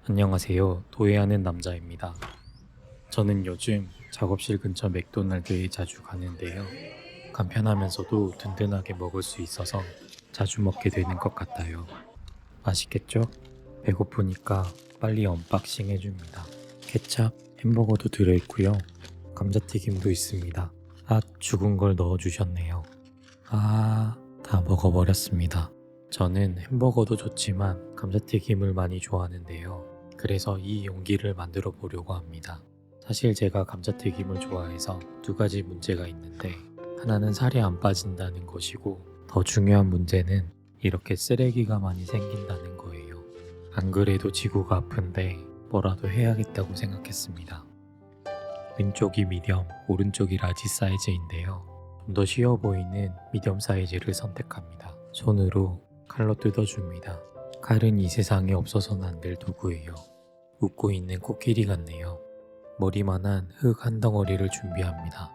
안녕하세요. 도예하는 남자입니다. 저는 요즘 작업실 근처 맥도날드에 자주 가는데요. 간편하면서도 든든하게 먹을 수 있어서 자주 먹게 되는 것 같아요. 맛있겠죠? 배고프니까 빨리 언박싱 해줍니다. 케찹, 햄버거도 들어있고요. 감자튀김도 있습니다. 아, 죽은 걸 넣어주셨네요. 다 먹어버렸습니다. 저는 햄버거도 좋지만 감자튀김을 많이 좋아하는데요. 그래서 이 용기를 만들어 보려고 합니다. 사실 제가 감자튀김을 좋아해서 두 가지 문제가 있는데, 하나는 살이 안 빠진다는 것이고, 더 중요한 문제는 이렇게 쓰레기가 많이 생긴다는 거예요. 안 그래도 지구가 아픈데 뭐라도 해야겠다고 생각했습니다. 왼쪽이 미디엄, 오른쪽이 라지 사이즈인데요. 좀 더 쉬워 보이는 미디엄 사이즈를 선택합니다. 손으로 칼로 뜯어줍니다. 칼은 이 세상에 없어서는 안 될 도구예요. 웃고 있는 코끼리 같네요. 머리만한 흙 한 덩어리를 준비합니다.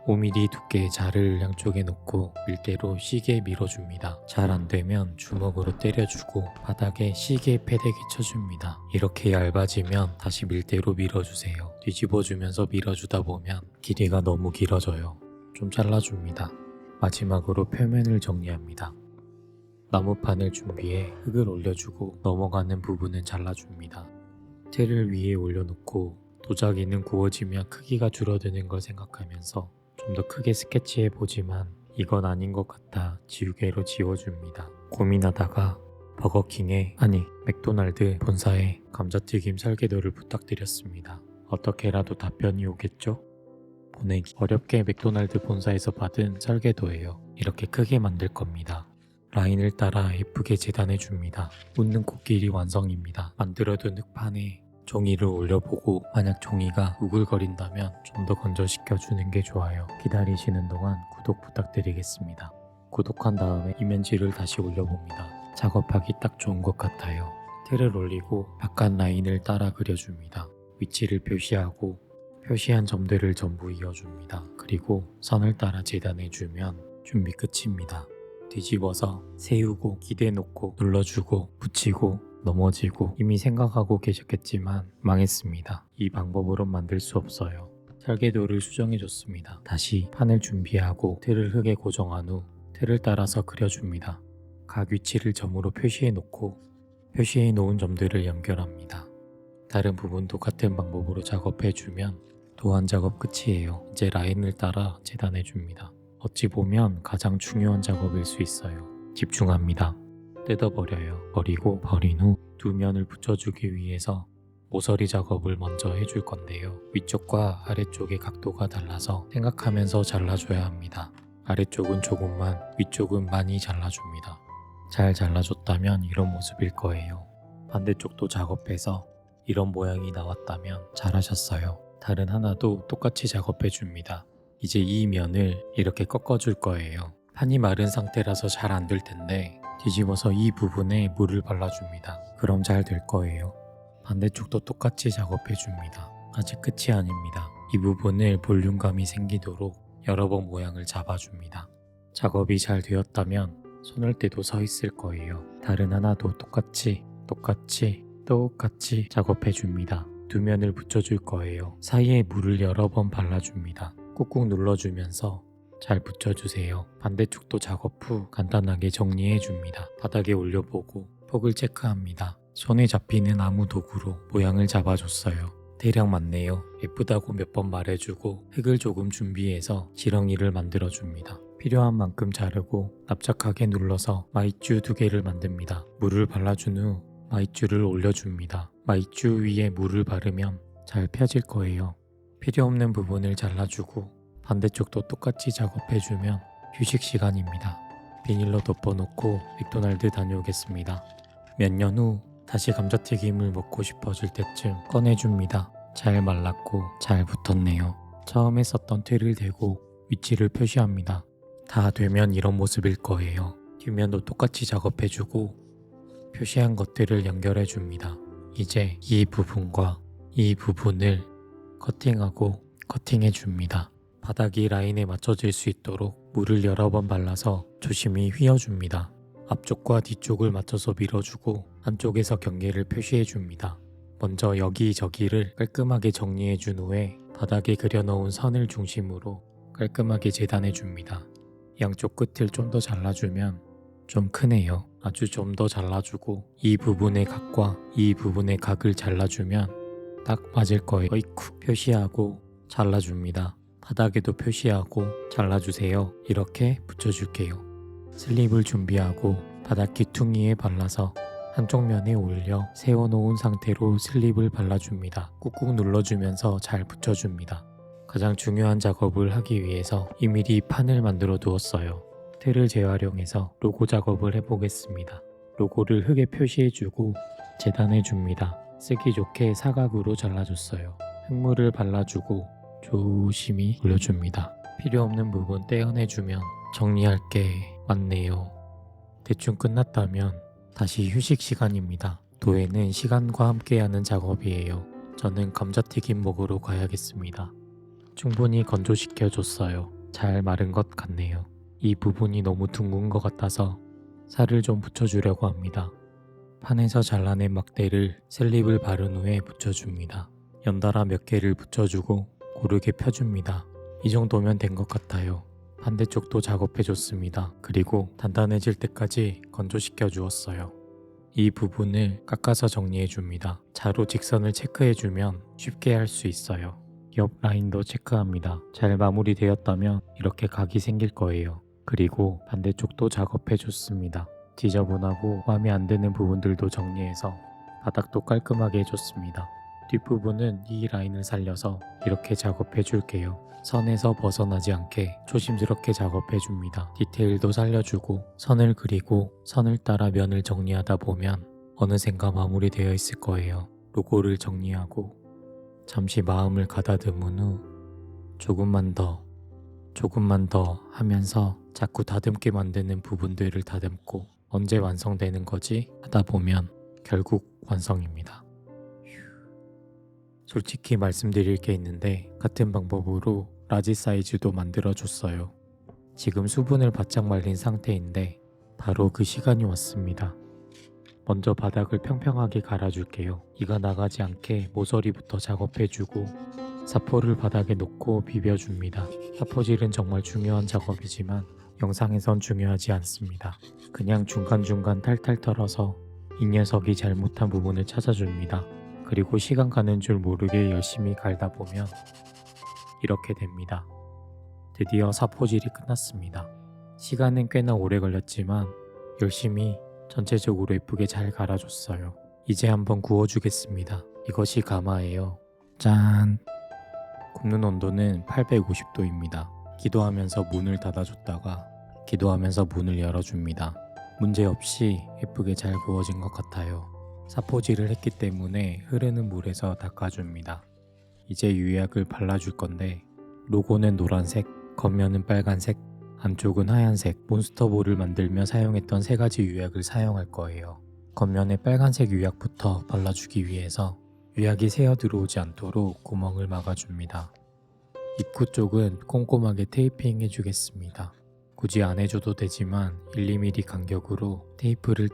5mm 두께의 자를 양쪽에 놓고 밀대로 시계 밀어줍니다. 잘 안되면 주먹으로 때려주고 바닥에 시계 패대기 쳐줍니다. 이렇게 얇아지면 다시 밀대로 밀어주세요. 뒤집어주면서 밀어주다 보면 길이가 너무 길어져요. 좀 잘라줍니다. 마지막으로 표면을 정리합니다. 나무판을 준비해 흙을 올려주고 넘어가는 부분은 잘라줍니다. 틀을 위에 올려놓고 도자기는 구워지면 크기가 줄어드는 걸 생각하면서 좀 더 크게 스케치해보지만 이건 아닌 것 같아 지우개로 지워줍니다. 고민하다가 맥도날드 본사에 감자튀김 설계도를 부탁드렸습니다. 어떻게라도 답변이 오겠죠? 보내기. 어렵게 맥도날드 본사에서 받은 설계도예요. 이렇게 크게 만들 겁니다. 라인을 따라 예쁘게 재단해줍니다. 웃는 코끼리 완성입니다. 만들어둔 흙판에 종이를 올려보고 만약 종이가 우글거린다면 좀 더 건조시켜주는 게 좋아요. 기다리시는 동안 구독 부탁드리겠습니다. 구독한 다음에 이면지를 다시 올려봅니다. 작업하기 딱 좋은 것 같아요. 틀을 올리고 바깥 라인을 따라 그려줍니다. 위치를 표시하고 표시한 점들을 전부 이어줍니다. 그리고 선을 따라 재단해주면 준비 끝입니다. 뒤집어서 세우고 기대놓고 눌러주고 붙이고 넘어지고 이미 생각하고 계셨겠지만 망했습니다. 이 방법으론 만들 수 없어요. 설계도를 수정해줬습니다. 다시 판을 준비하고 틀을 흙에 고정한 후 틀을 따라서 그려줍니다. 각 위치를 점으로 표시해놓고 표시해놓은 점들을 연결합니다. 다른 부분도 같은 방법으로 작업해주면 도안 작업 끝이에요. 이제 라인을 따라 재단해줍니다. 어찌 보면 가장 중요한 작업일 수 있어요. 집중합니다. 뜯어버려요. 버린 후 두 면을 붙여주기 위해서 모서리 작업을 먼저 해줄 건데요. 위쪽과 아래쪽의 각도가 달라서 생각하면서 잘라줘야 합니다. 아래쪽은 조금만, 위쪽은 많이 잘라줍니다. 잘 잘라줬다면 이런 모습일 거예요. 반대쪽도 작업해서 이런 모양이 나왔다면 잘하셨어요. 다른 하나도 똑같이 작업해줍니다. 이제 이 면을 이렇게 꺾어줄 거예요. 판이 마른 상태라서 잘 안 될 텐데 뒤집어서 이 부분에 물을 발라줍니다. 그럼 잘 될 거예요. 반대쪽도 똑같이 작업해줍니다. 아직 끝이 아닙니다. 이 부분을 볼륨감이 생기도록 여러 번 모양을 잡아줍니다. 작업이 잘 되었다면 손을 떼도 서 있을 거예요. 다른 하나도 똑같이 작업해줍니다. 두 면을 붙여줄 거예요. 사이에 물을 여러 번 발라줍니다. 꾹꾹 눌러주면서 잘 붙여주세요. 반대쪽도 작업 후 간단하게 정리해줍니다. 바닥에 올려보고 폭을 체크합니다. 손에 잡히는 아무 도구로 모양을 잡아줬어요. 대략 맞네요. 예쁘다고 몇 번 말해주고 흙을 조금 준비해서 지렁이를 만들어줍니다. 필요한 만큼 자르고 납작하게 눌러서 마이쮸 2개를 만듭니다. 물을 발라준 후 마이쮸를 올려줍니다. 마이쮸 위에 물을 바르면 잘 펴질 거예요. 필요 없는 부분을 잘라주고 반대쪽도 똑같이 작업해주면 휴식 시간입니다. 비닐로 덮어놓고 맥도날드 다녀오겠습니다. 몇 년 후 다시 감자튀김을 먹고 싶어질 때쯤 꺼내줍니다. 잘 말랐고 잘 붙었네요. 처음에 썼던 틀을 대고 위치를 표시합니다. 다 되면 이런 모습일 거예요. 뒷면도 똑같이 작업해주고 표시한 것들을 연결해줍니다. 이제 이 부분과 이 부분을 커팅하고 커팅해줍니다. 바닥이 라인에 맞춰질 수 있도록 물을 여러 번 발라서 조심히 휘어줍니다. 앞쪽과 뒤쪽을 맞춰서 밀어주고 안쪽에서 경계를 표시해줍니다. 먼저 여기저기를 깔끔하게 정리해 준 후에 바닥에 그려놓은 선을 중심으로 깔끔하게 재단해 줍니다. 양쪽 끝을 좀 더 잘라주면 좀 크네요. 아주 좀 더 잘라주고 이 부분의 각과 이 부분의 각을 잘라주면 딱 맞을 거예요. 어이쿠 표시하고 잘라줍니다. 바닥에도 표시하고 잘라주세요. 이렇게 붙여줄게요. 슬립을 준비하고 바닥 귀퉁이에 발라서 한쪽 면에 올려 세워놓은 상태로 슬립을 발라줍니다. 꾹꾹 눌러주면서 잘 붙여줍니다. 가장 중요한 작업을 하기 위해서 2mm 판을 만들어 두었어요. 틀을 재활용해서 로고 작업을 해보겠습니다. 로고를 흙에 표시해주고 재단해줍니다. 쓰기 좋게 사각으로 잘라줬어요. 흙물을 발라주고 조심히 올려줍니다. 필요 없는 부분 떼어내주면 정리할 게 많네요. 대충 끝났다면 다시 휴식 시간입니다. 도예는 시간과 함께하는 작업이에요. 저는 감자튀김 먹으러 가야겠습니다. 충분히 건조시켜줬어요. 잘 마른 것 같네요. 이 부분이 너무 둥근 것 같아서 살을 좀 붙여주려고 합니다. 판에서 잘라낸 막대를 슬립을 바른 후에 붙여줍니다. 연달아 몇 개를 붙여주고 고르게 펴줍니다. 이 정도면 된 것 같아요. 반대쪽도 작업해줬습니다. 그리고 단단해질 때까지 건조시켜 주었어요. 이 부분을 깎아서 정리해줍니다. 자로 직선을 체크해주면 쉽게 할 수 있어요. 옆 라인도 체크합니다. 잘 마무리되었다면 이렇게 각이 생길 거예요. 그리고 반대쪽도 작업해줬습니다. 지저분하고 마음에 안 드는 부분들도 정리해서 바닥도 깔끔하게 해줬습니다. 뒷부분은 이 라인을 살려서 이렇게 작업해 줄게요. 선에서 벗어나지 않게 조심스럽게 작업해 줍니다. 디테일도 살려주고 선을 그리고 선을 따라 면을 정리하다 보면 어느샌가 마무리되어 있을 거예요. 로고를 정리하고 잠시 마음을 가다듬은 후 조금만 더 하면서 자꾸 다듬게 만드는 부분들을 다듬고 언제 완성되는 거지 하다 보면 결국 완성입니다. 솔직히 말씀드릴 게 있는데 같은 방법으로 라지 사이즈도 만들어줬어요. 지금 수분을 바짝 말린 상태인데 바로 그 시간이 왔습니다. 먼저 바닥을 평평하게 갈아줄게요. 이가 나가지 않게 모서리부터 작업해주고 사포를 바닥에 놓고 비벼줍니다. 사포질은 정말 중요한 작업이지만 영상에선 중요하지 않습니다. 그냥 중간중간 탈탈 털어서 이 녀석이 잘못한 부분을 찾아줍니다. 그리고 시간 가는 줄 모르게 열심히 갈다 보면 이렇게 됩니다. 드디어 사포질이 끝났습니다. 시간은 꽤나 오래 걸렸지만 열심히 전체적으로 예쁘게 잘 갈아줬어요. 이제 한번 구워주겠습니다. 이것이 가마예요. 짠! 굽는 온도는 850도입니다. 기도하면서 문을 닫아줬다가 기도하면서 문을 열어줍니다. 문제없이 예쁘게 잘 구워진 것 같아요. 사포질을 했기 때문에 흐르는 물에서 닦아줍니다. 이제 유약을 발라줄 건데 로고는 노란색, 겉면은 빨간색, 안쪽은 하얀색. 몬스터볼을 만들며 사용했던 세 가지 유약을 사용할 거예요. 겉면에 빨간색 유약부터 발라주기 위해서 유약이 새어 들어오지 않도록 구멍을 막아줍니다. 입구 쪽은 꼼꼼하게 테이핑 해주겠습니다. 굳이 안 해줘도 되지만 1~2mm 간격으로 테이프를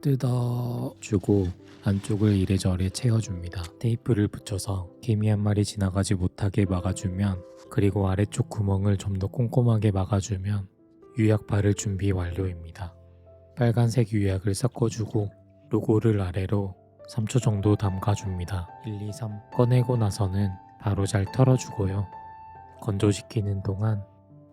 뜯어주고 안쪽을 이래저래 채워줍니다. 테이프를 붙여서 개미 한 마리 지나가지 못하게 막아주면 그리고 아래쪽 구멍을 좀 더 꼼꼼하게 막아주면 유약 바를 준비 완료입니다. 빨간색 유약을 섞어주고 로고를 아래로 3초 정도 담가줍니다. 1, 2, 3 꺼내고 나서는 바로 잘 털어주고요. 건조시키는 동안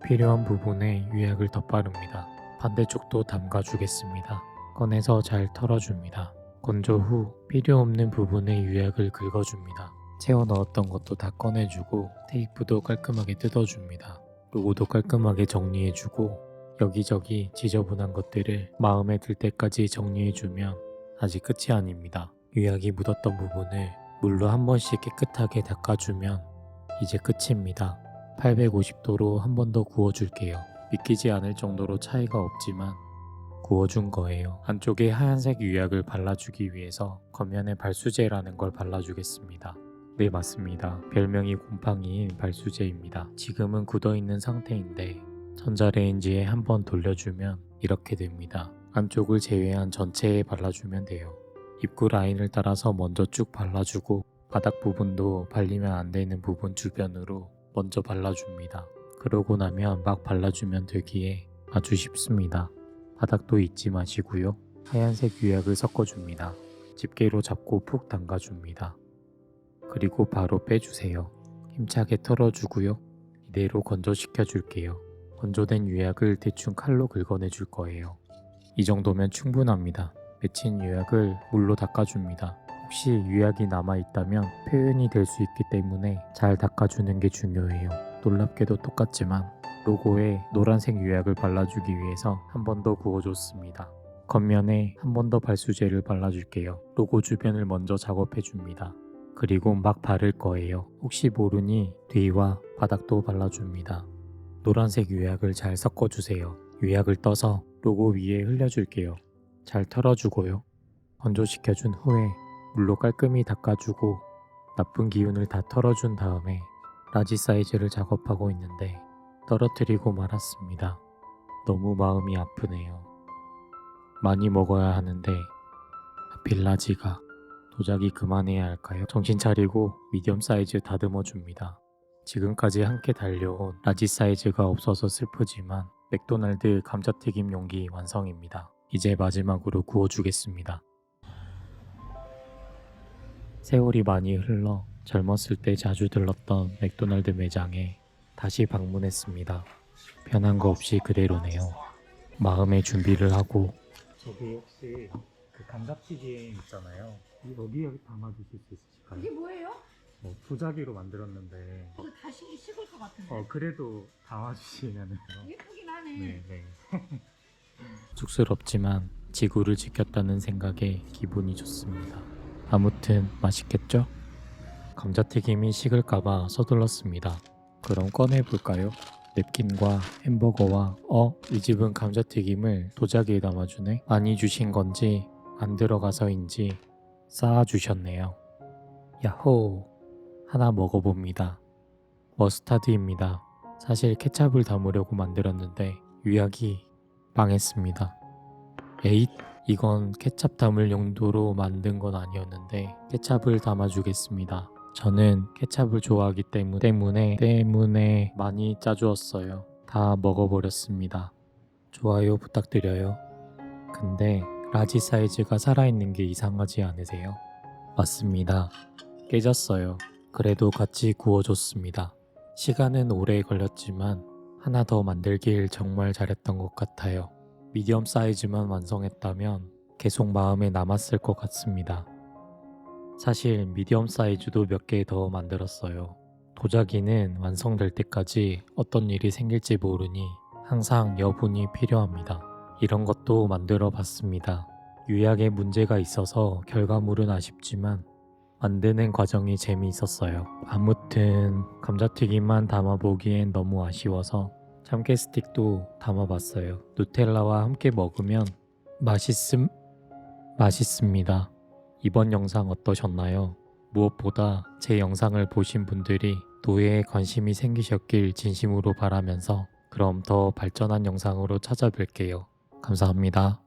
필요한 부분에 유약을 덧바릅니다. 반대쪽도 담가주겠습니다. 꺼내서 잘 털어줍니다. 건조 후 필요 없는 부분에 유약을 긁어줍니다. 채워 넣었던 것도 다 꺼내주고 테이프도 깔끔하게 뜯어줍니다. 로고도 깔끔하게 정리해주고 여기저기 지저분한 것들을 마음에 들 때까지 정리해주면 아직 끝이 아닙니다. 유약이 묻었던 부분을 물로 한 번씩 깨끗하게 닦아주면 이제 끝입니다. 850도로 한 번 더 구워줄게요. 믿기지 않을 정도로 차이가 없지만 구워준 거예요. 안쪽에 하얀색 유약을 발라주기 위해서 겉면에 발수제라는 걸 발라주겠습니다. 네, 맞습니다. 별명이 곰팡이인 발수제입니다. 지금은 굳어있는 상태인데 전자레인지에 한번 돌려주면 이렇게 됩니다. 안쪽을 제외한 전체에 발라주면 돼요. 입구 라인을 따라서 먼저 쭉 발라주고 바닥 부분도 발리면 안 되는 부분 주변으로 먼저 발라줍니다. 그러고 나면 막 발라주면 되기에 아주 쉽습니다. 바닥도 잊지 마시고요. 하얀색 유약을 섞어줍니다. 집게로 잡고 푹 담가줍니다. 그리고 바로 빼주세요. 힘차게 털어주고요. 이대로 건조시켜 줄게요. 건조된 유약을 대충 칼로 긁어내 줄 거예요. 이 정도면 충분합니다. 맺힌 유약을 물로 닦아줍니다. 혹시 유약이 남아있다면 표현이 될 수 있기 때문에 잘 닦아주는 게 중요해요. 놀랍게도 똑같지만 로고에 노란색 유약을 발라주기 위해서 한 번 더 구워줬습니다. 겉면에 한 번 더 발수제를 발라줄게요. 로고 주변을 먼저 작업해줍니다. 그리고 막 바를 거예요. 혹시 모르니 뒤와 바닥도 발라줍니다. 노란색 유약을 잘 섞어주세요. 유약을 떠서 로고 위에 흘려줄게요. 잘 털어주고요. 건조시켜준 후에 물로 깔끔히 닦아주고 나쁜 기운을 다 털어준 다음에 라지 사이즈를 작업하고 있는데 떨어뜨리고 말았습니다. 너무 마음이 아프네요. 많이 먹어야 하는데 하필 라지가. 도자기 그만해야 할까요? 정신 차리고 미디엄 사이즈 다듬어 줍니다. 지금까지 함께 달려온 라지 사이즈가 없어서 슬프지만 맥도날드 감자튀김 용기 완성입니다. 이제 마지막으로 구워주겠습니다. 세월이 많이 흘러 젊었을 때 자주 들렀던 맥도날드 매장에 다시 방문했습니다. 변한 거 없이 그대로네요. 마음의 준비를 하고 저기 혹시 그 감자튀김 있잖아요. 여기에 담아주실 수 있으실까요? 이게 뭐예요? 도자기로 만들었는데 이거 다시 식을 것 같은데. 그래도 담아주시면은 예쁘긴 하네. 네. 쑥스럽지만 지구를 지켰다는 생각에 기분이 좋습니다. 아무튼 맛있겠죠? 감자튀김이 식을까봐 서둘렀습니다. 그럼 꺼내볼까요? 냅킨과 햄버거와 이 집은 감자튀김을 도자기에 담아주네? 많이 주신 건지 안 들어가서인지 쌓아주셨네요. 야호! 하나 먹어봅니다. 머스타드입니다. 사실 케찹을 담으려고 만들었는데 유약이 망했습니다. 에잇! 이건 케찹 담을 용도로 만든 건 아니었는데 케찹을 담아주겠습니다. 저는 케찹을 좋아하기 때문에 많이 짜주었어요. 다 먹어버렸습니다. 좋아요 부탁드려요. 근데 라지 사이즈가 살아있는 게 이상하지 않으세요? 맞습니다. 깨졌어요. 그래도 같이 구워줬습니다. 시간은 오래 걸렸지만 하나 더 만들길 정말 잘했던 것 같아요. 미디엄 사이즈만 완성했다면 계속 마음에 남았을 것 같습니다. 사실 미디엄 사이즈도 몇 개 더 만들었어요. 도자기는 완성될 때까지 어떤 일이 생길지 모르니 항상 여분이 필요합니다. 이런 것도 만들어 봤습니다. 유약에 문제가 있어서 결과물은 아쉽지만 만드는 과정이 재미있었어요. 아무튼 감자튀김만 담아보기엔 너무 아쉬워서 참깨 스틱도 담아봤어요. 누텔라와 함께 먹으면 맛있습니다. 이번 영상 어떠셨나요? 무엇보다 제 영상을 보신 분들이 도예에 관심이 생기셨길 진심으로 바라면서 그럼 더 발전한 영상으로 찾아뵐게요. 감사합니다.